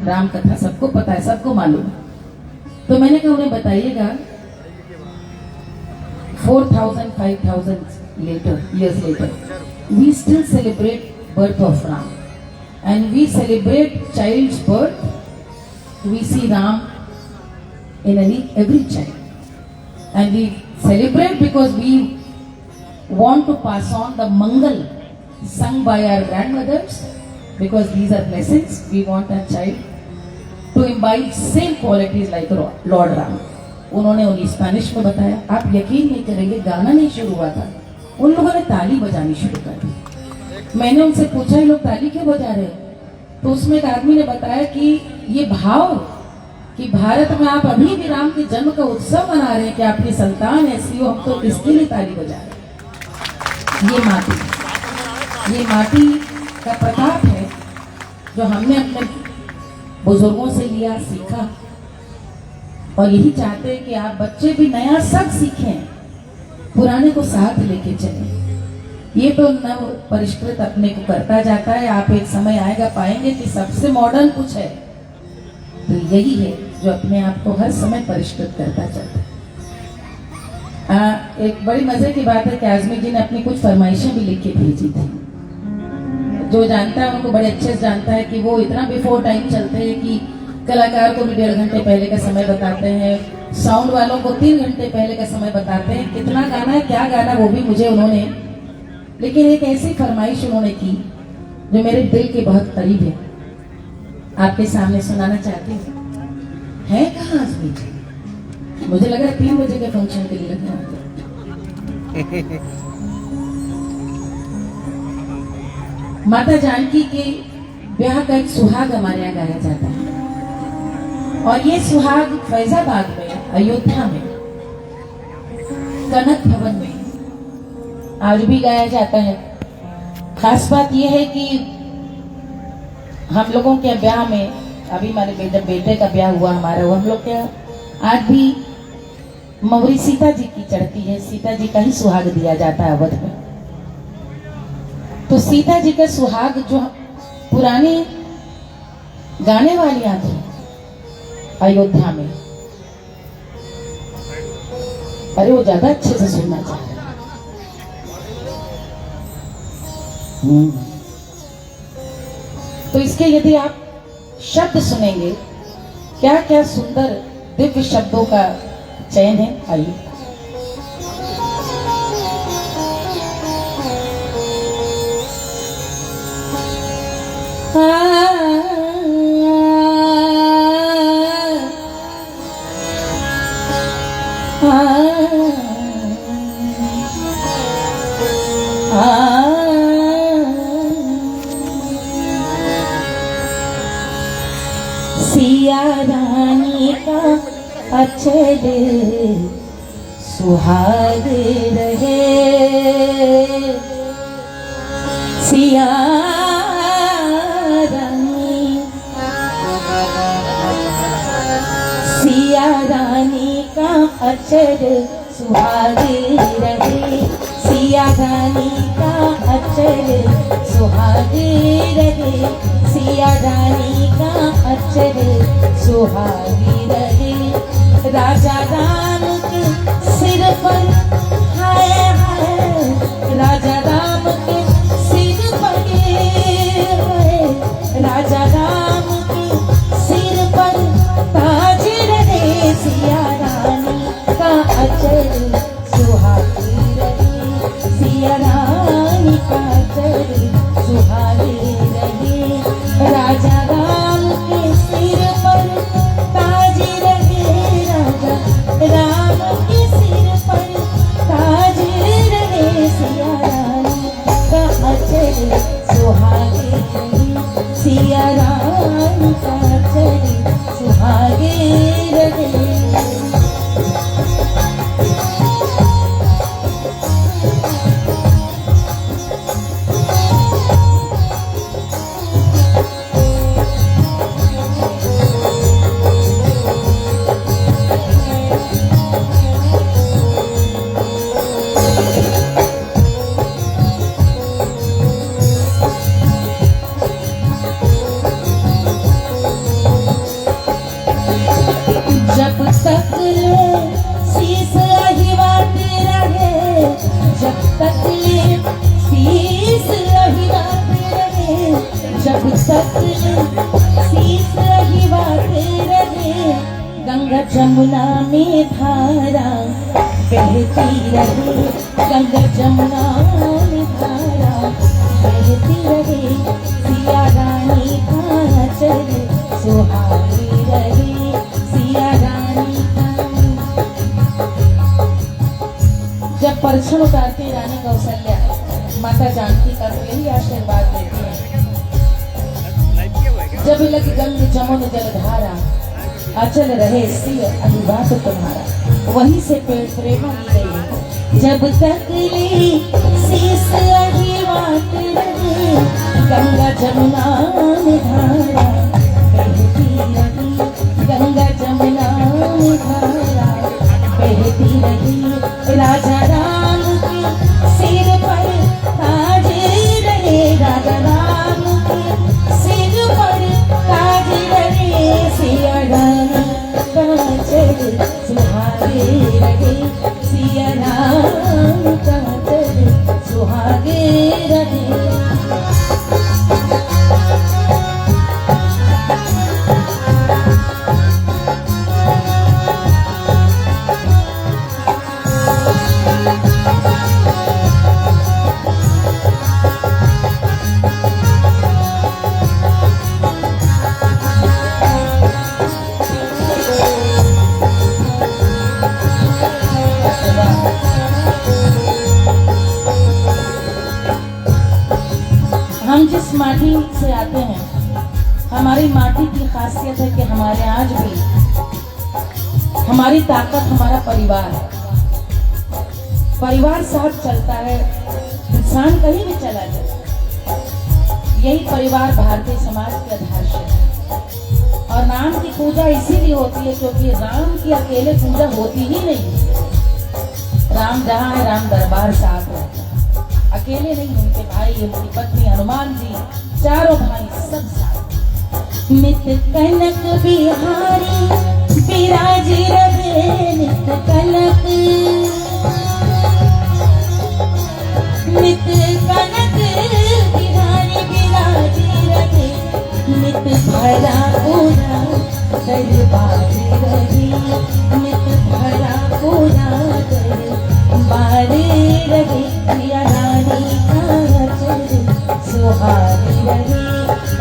राम कथा सबको पता है, सबको मालूम है। तो मैंने कहा उन्हें बताइएगा 4000 5000 years later we still celebrate birth of Ram, and we celebrate child's birth. We see Ram in every child, and we celebrate because we want to pass on the mangal sung by our grandmothers, because these are blessings. We want our child to imbibe same qualities like Lord Ram. उन्होंने उन्हें Spanish में बताया। आप यकीन नहीं करेंगे, गाना नहीं शुरू हुआ था, उन लोगों ने ताली बजानी शुरू कर दी। मैंने उनसे पूछा ये लोग ताली क्यों बजा रहे हैं? तो उसमें एक आदमी ने बताया कि ये भाव कि भारत में आप अभी भी राम के जन्म का उत्सव मना रहे हैं कि आपकी संतान ऐसी हो, हम तो इसके लिए ताली बजा रहे हैं। ये माटी का प्रताप है जो हमने अपने बुजुर्गों से लिया, सीखा, और यही चाहते हैं कि आप बच्चे भी नया सब सीखें, पुराने को साथ लेके चलें। ये तो नव परिष्कृत अपने को करता जाता है। आप एक समय आएगा पाएंगे कि सबसे मॉडर्न कुछ है, तो यही है जो अपने आप को हर समय परिष्कृत करता चलता है। एक बड़ी मजे की बात है कि आजमी जी ने अपनी कुछ फरमाइशें भी लिख के भेजी थी। जो जानता है उनको बड़े अच्छे से जानता है कि वो इतना बिफोर टाइम चलते हैं कि कलाकार को भी 1.5 घंटे पहले का समय बताते हैं, साउंड वालों को 3 घंटे पहले का समय बताते हैं, कितना गाना है, क्या गाना, वो भी मुझे उन्होंने। लेकिन एक ऐसी फरमाइश उन्होंने की जो मेरे दिल के बहुत करीब है, आपके सामने सुनाना चाहती हूँ। है कहाँ आजमी जी? मुझे लग रहा है 3 बजे के फंक्शन के लिए लगे आते। माता जानकी के ब्याह का एक सुहाग हमारे यहाँ गाया जाता है, और ये सुहाग फैजाबाद में, अयोध्या में, कनक भवन में आज भी गाया जाता है। खास बात यह है कि हम लोगों के ब्याह में, अभी हमारे जब बेटे का ब्याह हुआ हमारा, वो हम लोग के आज भी मवरी सीता जी की चढ़ती है, सीता जी का ही सुहाग दिया जाता है अवध में। तो सीता जी का सुहाग जो पुरानी गाने वालियां थी अयोध्या में, अरे वो ज्यादा अच्छे से सुनना चाहते हैं। तो इसके यदि आप शब्द सुनेंगे, क्या क्या सुंदर दिव्य शब्दों का चयन है। आइए। सिया रानी का अचल सुहाग रहे, सिया रानी का अचल सुहाग रहे, सिया रानी का अचल सुहाग रहे, सिया रानी का अचल सुहाग रहे। राजा राम के सिर पर हाय हाय, राजा राम के सिर पर हाय, राजा राम के सिर पर ताज रहे, सिया रानी का अचल सुहाग रहे, सिया रानी का अचल सुहाग रहे। राजा राम के सिर पर ताज शीस अहिवात रहे, गंगा जमुना में धारा बहती रहे, गंगा जमुना में धारा बहती रहे, सिया रानी का चल सुहागी रहे, सिया रानी का। जब परछन उतारती रानी कौशल्या माता जानकी का तो यही आशीर्वाद देती है, जब लग गंग जमुन जलधारा अचल रहे सिय अभिवात तुम्हारा, वहीं से प्रेरणा ली गई है। जब तक ले शीस अभिवात रहे, गंगा जमुना में धारा बहती रही, गंगा जमुना में धारा बहती रही, राजा राम के सिर पर ताज रहे, राजा राम के सिर पर ताज रहे, सिया रानी का चल सुहागे रहे, सिया राम का चल सुहागे रहे। हम जिस माटी से आते हैं, हमारी माटी की खासियत है कि हमारे आज भी हमारी ताकत हमारा परिवार है। परिवार साथ चलता है, इंसान कहीं भी चला जाए, यही परिवार भारतीय समाज की आधारशिला है। और राम की पूजा इसीलिए होती है क्योंकि राम की अकेले पूजा होती ही नहीं। राम जहाँ है राम दरबार साथ है, अकेले नहीं, उनके भाई, उनकी पत्नी, हनुमान जी, चारों भाई सब साथ। नित कनक बिहारी बिराज रहे, नित कनक, नित कनक बिहारी बिराज रहे, नित भरा पूरा दरबार रहे, नित भरा पूरा दरबार रहे, सिया रानी का चल सुहागी रहे,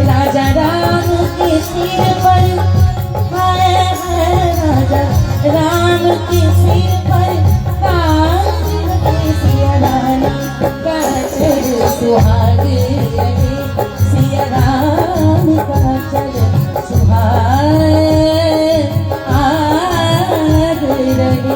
राजा राम के सिर पर हाय हाय, राजा राम के सिर पर ताज रहे, सिया रानी का चल सुहागी रहे, सिया राम का चल सुहागी रहे।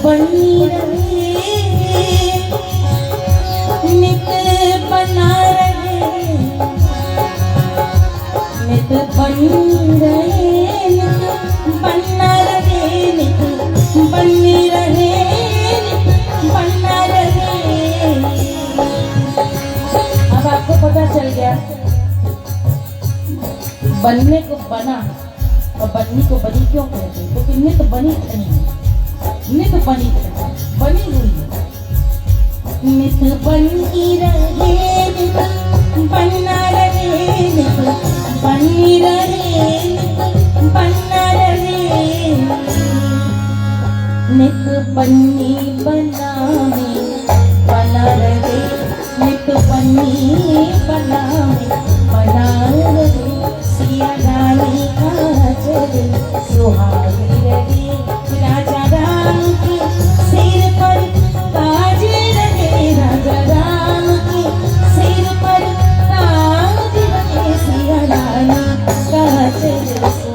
बनी रहे, नित बना रहे, नित बनी रहे, नित बना रहे, नित बनी रहे, नित बना रहे। अब आपको पता चल गया बनने को बना और बननी को बनी क्यों कहते हैं, क्योंकि नित बनी खड़ी, नित बनी बनी हुई है, नित बनी रहे, नित बना रहे, नित बनी रहे, नित बना रहे, नित बनी बनावे बना रहे, नित बनी बनावे बना रहे, सिया रानी का चल सुहागी रहे, राजा राम के सिर पर तेजस